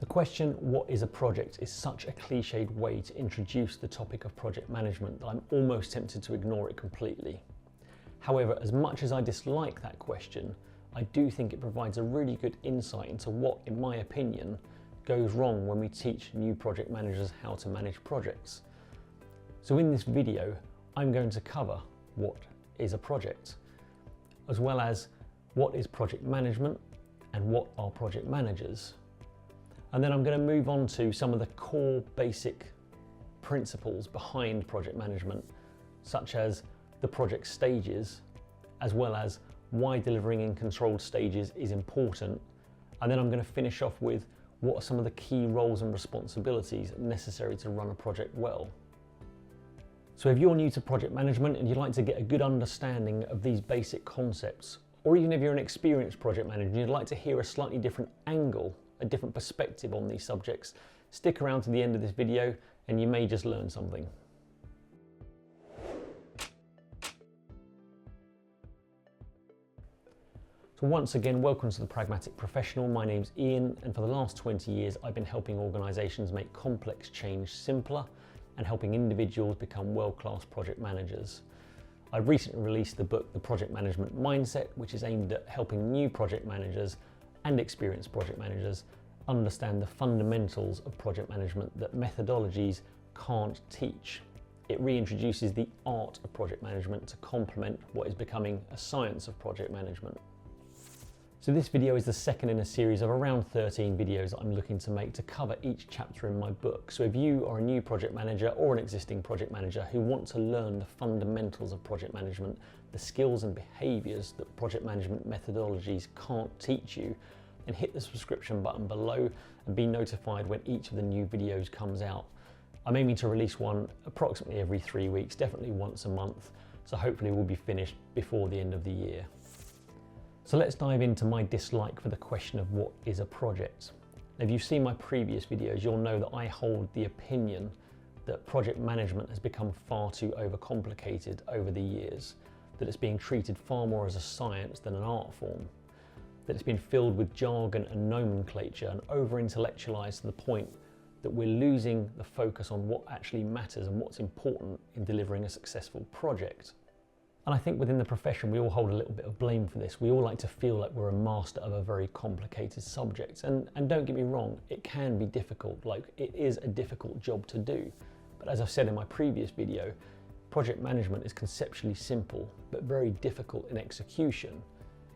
The question, what is a project, is such a cliched way to introduce the topic of project management that I'm almost tempted to ignore it completely. However, as much as I dislike that question, I do think it provides a really good insight into what, in my opinion, goes wrong when we teach new project managers how to manage projects. So in this video, I'm going to cover what is a project, as well as what is project management and what are project managers. And then I'm going to move on to some of the core basic principles behind project management, such as the project stages, as well as why delivering in controlled stages is important. And then I'm going to finish off with what are some of the key roles and responsibilities necessary to run a project well. So if you're new to project management and you'd like to get a good understanding of these basic concepts, or even if you're an experienced project manager and you'd like to hear a slightly different angle, a different perspective on these subjects, stick around to the end of this video and you may just learn something. So once again, welcome to The Pragmatic Professional. My name's Ian, and for the last 20 years I've been helping organisations make complex change simpler and helping individuals become world-class project managers. I've recently released the book The Project Management Mindset, which is aimed at helping new project managers and experienced project managers understand the fundamentals of project management that methodologies can't teach. It reintroduces the art of project management to complement what is becoming a science of project management. So this video is the second in a series of around 13 videos that I'm looking to make to cover each chapter in my book. So if you are a new project manager or an existing project manager who want to learn the fundamentals of project management, the skills and behaviours that project management methodologies can't teach you, then hit the subscription button below and be notified when each of the new videos comes out. I'm aiming to release one approximately every 3 weeks, definitely once a month, so hopefully we'll be finished before the end of the year. So let's dive into my dislike for the question of what is a project. If you've seen my previous videos, you'll know that I hold the opinion that project management has become far too overcomplicated over the years, that it's being treated far more as a science than an art form, that it's been filled with jargon and nomenclature and over-intellectualized to the point that we're losing the focus on what actually matters and what's important in delivering a successful project. And I think within the profession, we all hold a little bit of blame for this. We all like to feel like we're a master of a very complicated subject. And don't get me wrong, it can be difficult. Like, it is a difficult job to do. But as I've said in my previous video, project management is conceptually simple, but very difficult in execution.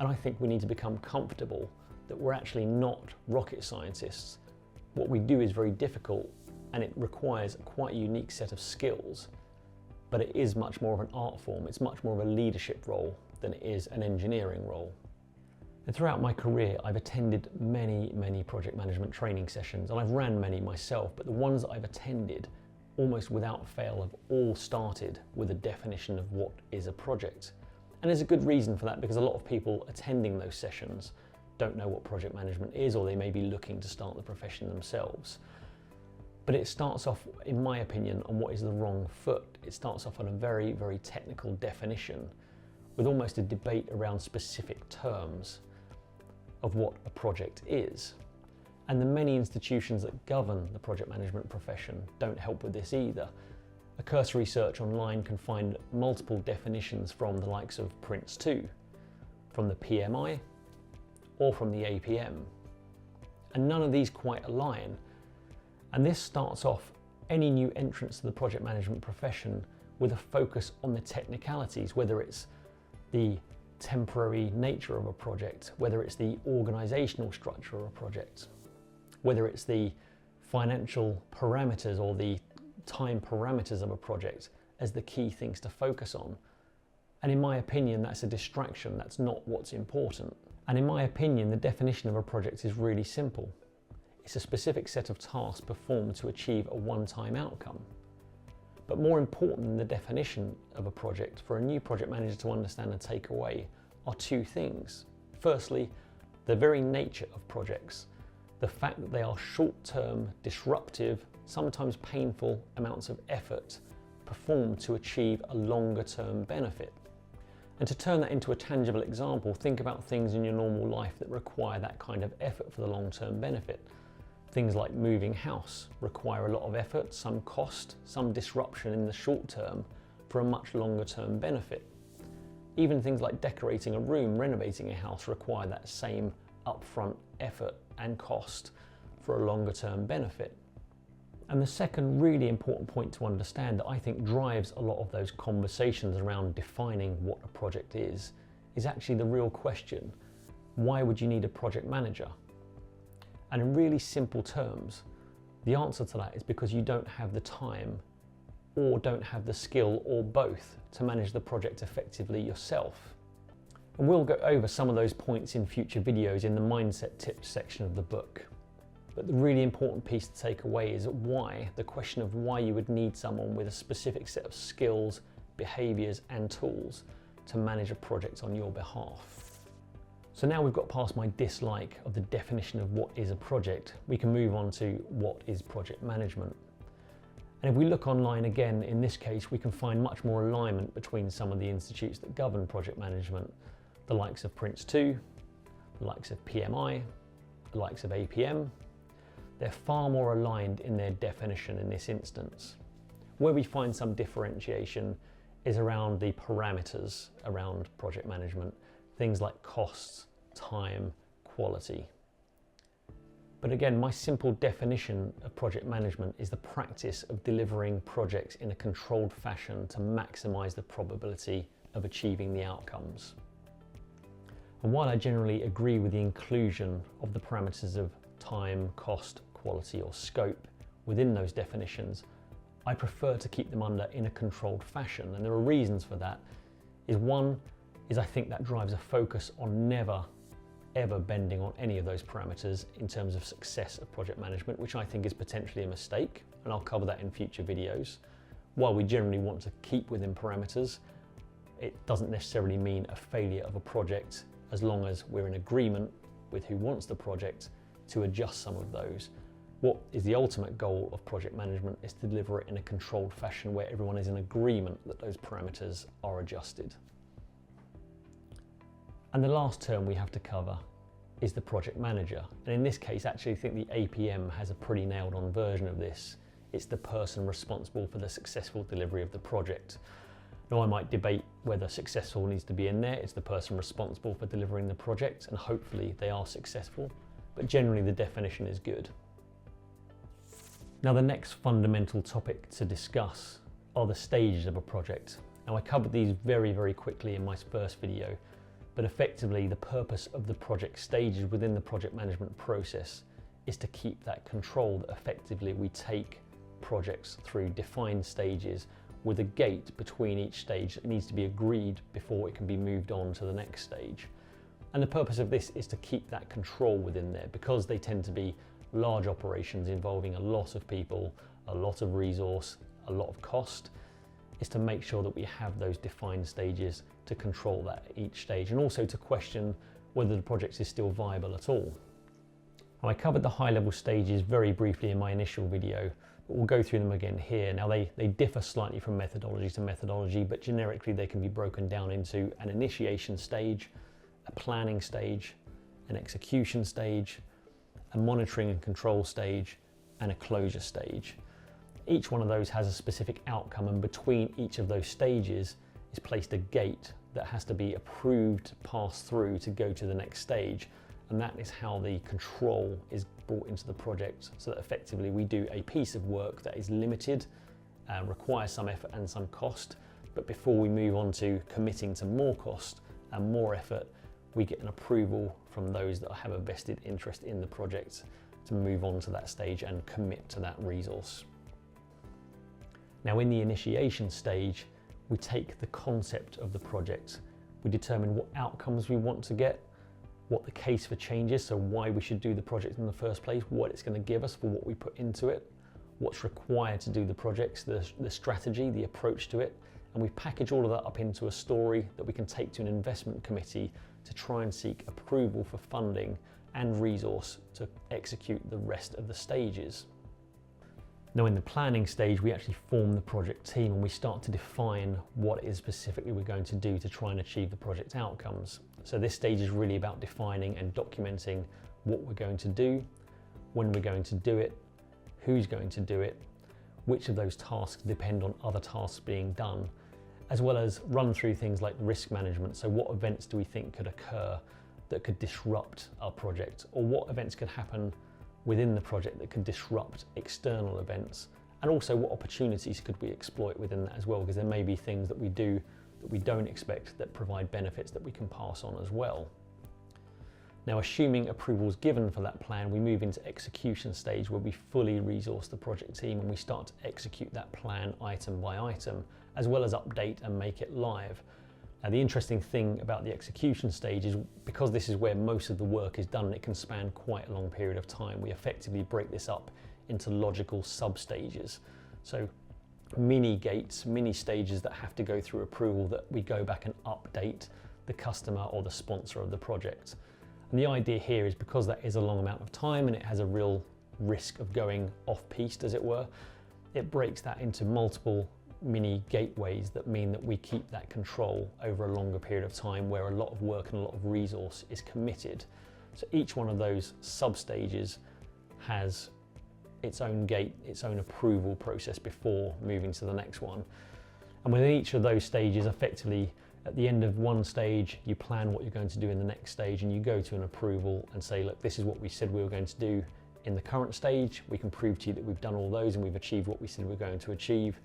And I think we need to become comfortable that we're actually not rocket scientists. What we do is very difficult and it requires a quite unique set of skills. But it is much more of an art form. It's much more of a leadership role than it is an engineering role. And throughout my career, I've attended many project management training sessions, and I've ran many myself, but the ones that I've attended, almost without fail, have all started with a definition of what is a project. And there's a good reason for that, because a lot of people attending those sessions don't know what project management is, or they may be looking to start the profession themselves. But it starts off, in my opinion, on what is the wrong foot. It starts off on a very technical definition with almost a debate around specific terms of what a project is. And the many institutions that govern the project management profession don't help with this either. A cursory search online can find multiple definitions from the likes of Prince2, from the PMI, or from the APM. And none of these quite align. And this starts off any new entrance to the project management profession with a focus on the technicalities, whether it's the temporary nature of a project, whether it's the organizational structure of a project, whether it's the financial parameters or the time parameters of a project as the key things to focus on. And in my opinion, that's a distraction. That's not what's important. And in my opinion, the definition of a project is really simple. It's a specific set of tasks performed to achieve a one-time outcome. But more important than the definition of a project, for a new project manager to understand and take away, are two things. Firstly, the very nature of projects. The fact that they are short-term, disruptive, sometimes painful amounts of effort performed to achieve a longer-term benefit. And to turn that into a tangible example, think about things in your normal life that require that kind of effort for the long-term benefit. Things like moving house require a lot of effort, some cost, some disruption in the short term for a much longer term benefit. Even things like decorating a room, renovating a house require that same upfront effort and cost for a longer term benefit. And the second really important point to understand that I think drives a lot of those conversations around defining what a project is actually the real question: why would you need a project manager? And in really simple terms, the answer to that is because you don't have the time or don't have the skill, or both, to manage the project effectively yourself. And we'll go over some of those points in future videos in the mindset tips section of the book. But the really important piece to take away is why, the question of why you would need someone with a specific set of skills, behaviours and tools to manage a project on your behalf. So now we've got past my dislike of the definition of what is a project, we can move on to what is project management. And if we look online again, in this case, we can find much more alignment between some of the institutes that govern project management, the likes of Prince2, the likes of PMI, the likes of APM. They're far more aligned in their definition in this instance. Where we find some differentiation is around the parameters around project management, things like costs, time, quality. But again, my simple definition of project management is the practice of delivering projects in a controlled fashion to maximize the probability of achieving the outcomes. And while I generally agree with the inclusion of the parameters of time, cost, quality or scope within those definitions, I prefer to keep them under in a controlled fashion. And there are reasons for that. One is I think that drives a focus on never ever bending on any of those parameters in terms of success of project management, which I think is potentially a mistake, and I'll cover that in future videos. While we generally want to keep within parameters, it doesn't necessarily mean a failure of a project as long as we're in agreement with who wants the project to adjust some of those. What is the ultimate goal of project management is to deliver it in a controlled fashion where everyone is in agreement that those parameters are adjusted. And the last term we have to cover is the project manager. And in this case, actually, I think the APM has a pretty nailed on version of this. It's the person responsible for the successful delivery of the project. Now, I might debate whether successful needs to be in there. It's the person responsible for delivering the project, and hopefully they are successful. But generally, the definition is good. Now, the next fundamental topic to discuss are the stages of a project. Now, I covered these very, very quickly in my first video. But effectively, the purpose of the project stages within the project management process is to keep that control that effectively we take projects through defined stages with a gate between each stage that needs to be agreed before it can be moved on to the next stage. And the purpose of this is to keep that control within there, because they tend to be large operations involving a lot of people, a lot of resource, a lot of cost, is to make sure that we have those defined stages to control that at each stage, and also to question whether the project is still viable at all. Now, I covered the high-level stages very briefly in my initial video, but we'll go through them again here. Now, they differ slightly from methodology to methodology, but generically they can be broken down into an initiation stage, a planning stage, an execution stage, a monitoring and control stage, and a closure stage. Each one of those has a specific outcome, and between each of those stages is placed a gate that has to be approved, passed through to go to the next stage. And that is how the control is brought into the project, so that effectively we do a piece of work that is limited, requires some effort and some cost. But before we move on to committing to more cost and more effort, we get an approval from those that have a vested interest in the project to move on to that stage and commit to that resource. Now, in the initiation stage, we take the concept of the project, we determine what outcomes we want to get, what the case for change is, so why we should do the project in the first place, what it's going to give us for what we put into it, what's required to do the projects, the strategy, the approach to it, and we package all of that up into a story that we can take to an investment committee to try and seek approval for funding and resource to execute the rest of the stages. Now, in the planning stage, we actually form the project team and we start to define what it is specifically we're going to do to try and achieve the project outcomes. So this stage is really about defining and documenting what we're going to do, when we're going to do it, who's going to do it, which of those tasks depend on other tasks being done, as well as run through things like risk management. So what events do we think could occur that could disrupt our project, or what events could happen within the project that could disrupt external events, and also what opportunities could we exploit within that as well, because there may be things that we do that we don't expect that provide benefits that we can pass on as well. Now, assuming approval is given for that plan, we move into execution stage where we fully resource the project team and we start to execute that plan item by item, as well as update and make it live. Now, the interesting thing about the execution stage is because this is where most of the work is done and it can span quite a long period of time, we effectively break this up into logical sub-stages. So mini gates, mini stages that have to go through approval that we go back and update the customer or the sponsor of the project. And the idea here is because that is a long amount of time and it has a real risk of going off-piste, as it were, it breaks that into multiple mini gateways that mean that we keep that control over a longer period of time where a lot of work and a lot of resource is committed. So each one of those sub-stages has its own gate, its own approval process before moving to the next one. And within each of those stages, effectively, at the end of one stage, you plan what you're going to do in the next stage and you go to an approval and say, look, this is what we said we were going to do in the current stage. We can prove to you that we've done all those and we've achieved what we said we're going to achieve.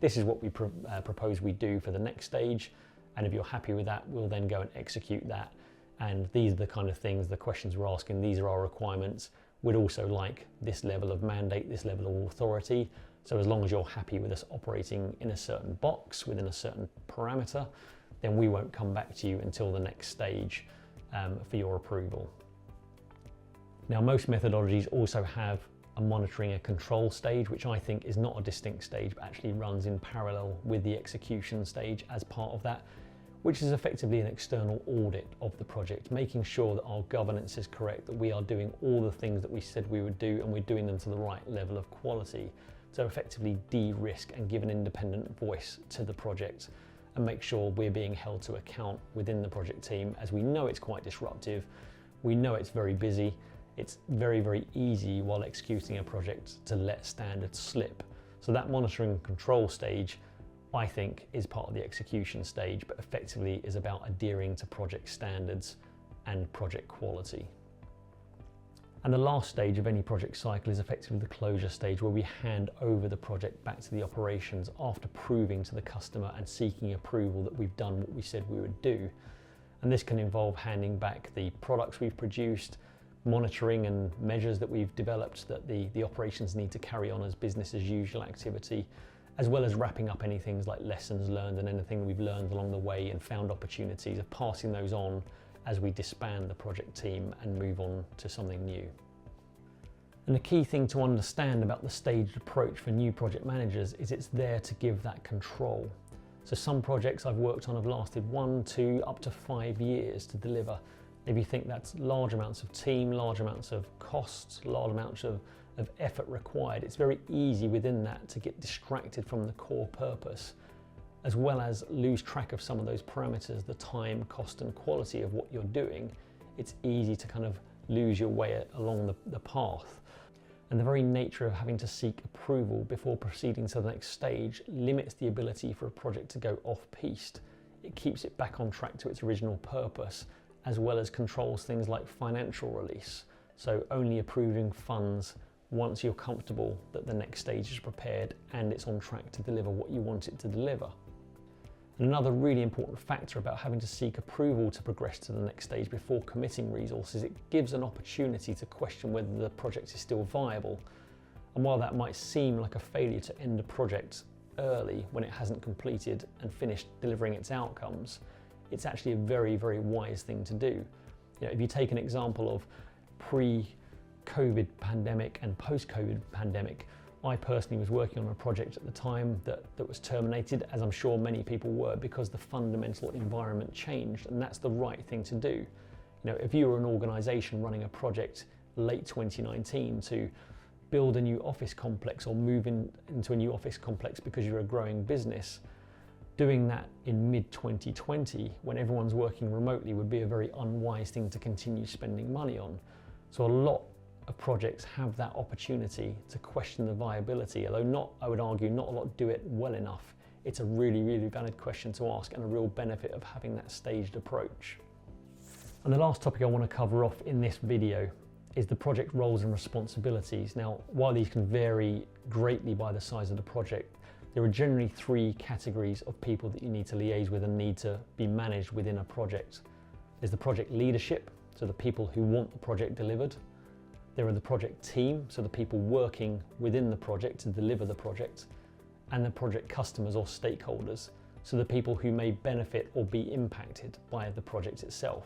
This is what we propose we do for the next stage. And if you're happy with that, we'll then go and execute that. And these are the kind of things, the questions we're asking, these are our requirements. We'd also like this level of mandate, this level of authority. So as long as you're happy with us operating in a certain box, within a certain parameter, then we won't come back to you until the next stage for your approval. Now, most methodologies also have a monitoring and control stage, which I think is not a distinct stage, but actually runs in parallel with the execution stage as part of that, which is effectively an external audit of the project, making sure that our governance is correct, that we are doing all the things that we said we would do and we're doing them to the right level of quality. So effectively de-risk and give an independent voice to the project and make sure we're being held to account within the project team, as we know it's quite disruptive, we know it's very busy, it's very, very easy while executing a project to let standards slip. So that monitoring and control stage, I think, is part of the execution stage, but effectively is about adhering to project standards and project quality. And the last stage of any project cycle is effectively the closure stage, where we hand over the project back to the operations after proving to the customer and seeking approval that we've done what we said we would do. And this can involve handing back the products we've produced, monitoring and measures that we've developed that the operations need to carry on as business as usual activity, as well as wrapping up any things like lessons learned and anything we've learned along the way and found opportunities of passing those on as we disband the project team and move on to something new. And the key thing to understand about the staged approach for new project managers is it's there to give that control. So some projects I've worked on have lasted 1, 2, up to 5 years to deliver. If you think that's large amounts of team, large amounts of costs, large amounts of effort required, it's very easy within that to get distracted from the core purpose, as well as lose track of some of those parameters, the time, cost and quality of what you're doing. It's easy to kind of lose your way along the path. And the very nature of having to seek approval before proceeding to the next stage limits the ability for a project to go off-piste. It keeps it back on track to its original purpose, as well as controls things like financial release. So only approving funds once you're comfortable that the next stage is prepared and it's on track to deliver what you want it to deliver. And another really important factor about having to seek approval to progress to the next stage before committing resources, it gives an opportunity to question whether the project is still viable. And while that might seem like a failure to end a project early when it hasn't completed and finished delivering its outcomes, it's actually a very, very wise thing to do. You know, if you take an example of pre-COVID pandemic and post-COVID pandemic, I personally was working on a project at the time that was terminated, as I'm sure many people were, because the fundamental environment changed, and that's the right thing to do. You know, if you were an organisation running a project late 2019 to build a new office complex or move into a new office complex because you're a growing business, doing that in mid-2020 when everyone's working remotely would be a very unwise thing to continue spending money on. So a lot of projects have that opportunity to question the viability, although not, I would argue, not a lot do it well enough. It's a really, really valid question to ask and a real benefit of having that staged approach. And the last topic I want to cover off in this video is the project roles and responsibilities. Now, while these can vary greatly by the size of the project, there are generally three categories of people that you need to liaise with and need to be managed within a project. There's the project leadership, so the people who want the project delivered. There are the project team, so the people working within the project to deliver the project. And the project customers or stakeholders, so the people who may benefit or be impacted by the project itself.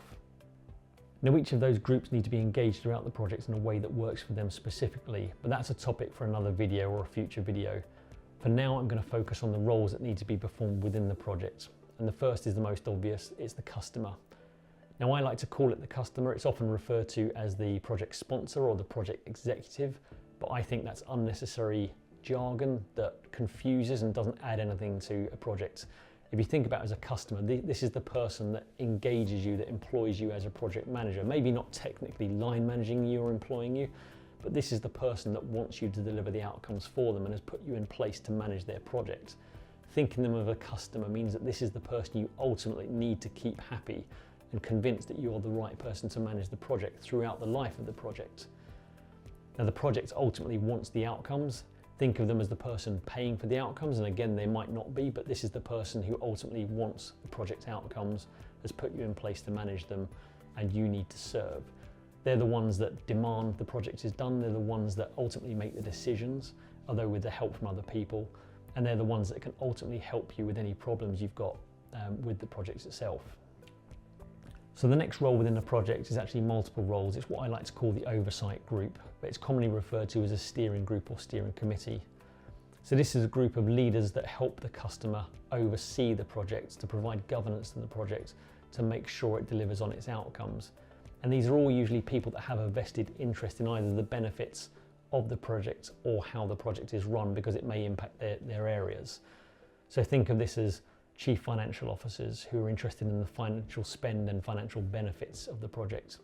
Now, each of those groups need to be engaged throughout the project in a way that works for them specifically, but that's a topic for another video or a future video. For now, I'm going to focus on the roles that need to be performed within the project. And the first is the most obvious, it's the customer. Now, I like to call it the customer. It's often referred to as the project sponsor or the project executive, but I think that's unnecessary jargon that confuses and doesn't add anything to a project. If you think about it as a customer, this is the person that engages you, that employs you as a project manager. Maybe not technically line managing you or employing you, but this is the person that wants you to deliver the outcomes for them and has put you in place to manage their project. Thinking them of a customer means that this is the person you ultimately need to keep happy and convinced that you're the right person to manage the project throughout the life of the project. Now, the project ultimately wants the outcomes. Think of them as the person paying for the outcomes, and again, they might not be, but this is the person who ultimately wants the project outcomes, has put you in place to manage them, and you need to serve. They're the ones that demand the project is done, they're the ones that ultimately make the decisions, although with the help from other people, and they're the ones that can ultimately help you with any problems you've got with the project itself. So the next role within the project is actually multiple roles. It's what I like to call the oversight group, but it's commonly referred to as a steering group or steering committee. So this is a group of leaders that help the customer oversee the project, to provide governance to the project, to make sure it delivers on its outcomes. And these are all usually people that have a vested interest in either the benefits of the project or how the project is run, because it may impact their areas. So think of this as chief financial officers who are interested in the financial spend and financial benefits of the project.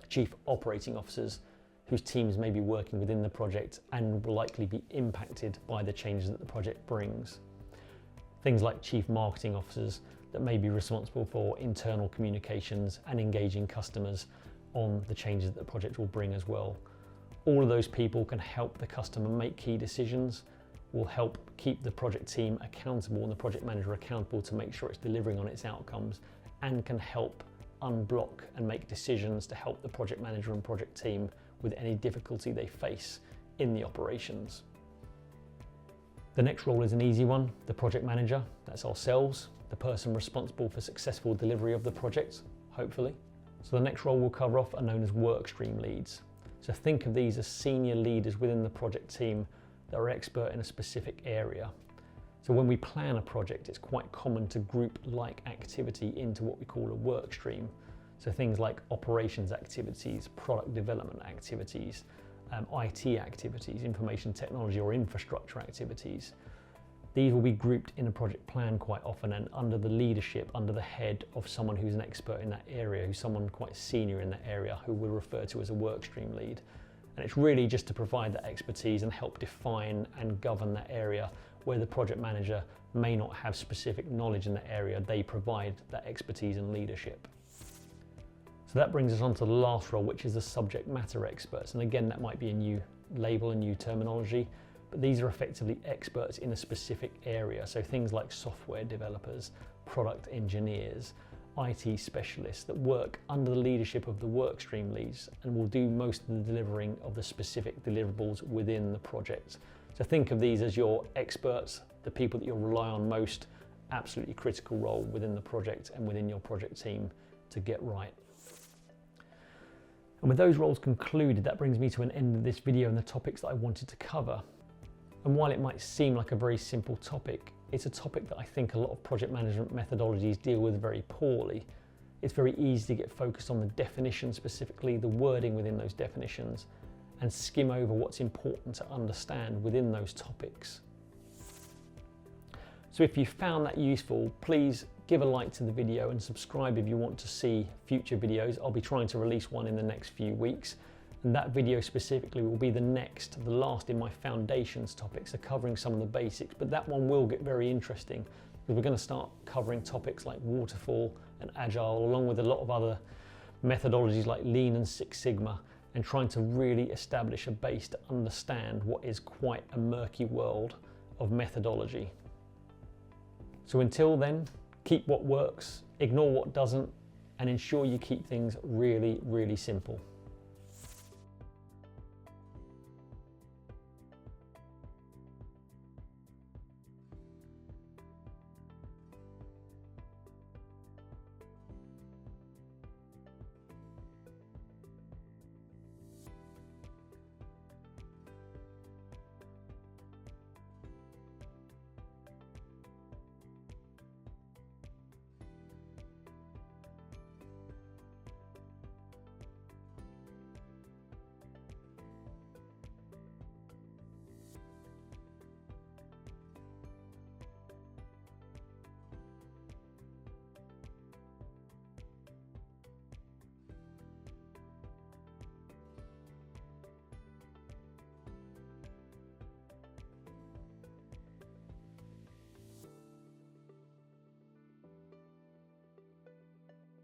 Chief operating officers whose teams may be working within the project and will likely be impacted by the changes that the project brings. Things like chief marketing officers that may be responsible for internal communications and engaging customers on the changes that the project will bring as well. All of those people can help the customer make key decisions, will help keep the project team accountable and the project manager accountable to make sure it's delivering on its outcomes, and can help unblock and make decisions to help the project manager and project team with any difficulty they face in the operations. The next role is an easy one, the project manager. That's ourselves, the person responsible for successful delivery of the project, hopefully. So the next role we'll cover off are known as work stream leads. So think of these as senior leaders within the project team that are expert in a specific area. So when we plan a project, it's quite common to group like activity into what we call a work stream. So things like operations activities, product development activities, IT activities, information technology or infrastructure activities. These will be grouped in a project plan quite often and under the leadership, under the head of someone who's an expert in that area, who's someone quite senior in that area, who we'll refer to as a work stream lead. And it's really just to provide that expertise and help define and govern that area where the project manager may not have specific knowledge in that area. They provide that expertise and leadership. So that brings us on to the last role, which is the subject matter experts. And again, that might be a new label, a new terminology, but these are effectively experts in a specific area. So things like software developers, product engineers, IT specialists that work under the leadership of the workstream leads and will do most of the delivering of the specific deliverables within the project. So think of these as your experts, the people that you'll rely on most, absolutely critical role within the project and within your project team to get right. And with those roles concluded, that brings me to an end of this video and the topics that I wanted to cover. And while it might seem like a very simple topic, it's a topic that I think a lot of project management methodologies deal with very poorly. It's very easy to get focused on the definition specifically, the wording within those definitions, and skim over what's important to understand within those topics. So if you found that useful, please give a like to the video and subscribe if you want to see future videos. I'll be trying to release one in the next few weeks. And that video specifically will be the last in my foundations topics, so covering some of the basics, but that one will get very interesting because we're going to start covering topics like waterfall and agile, along with a lot of other methodologies like Lean and Six Sigma, and trying to really establish a base to understand what is quite a murky world of methodology. So until then, keep what works, ignore what doesn't, and ensure you keep things really, really simple.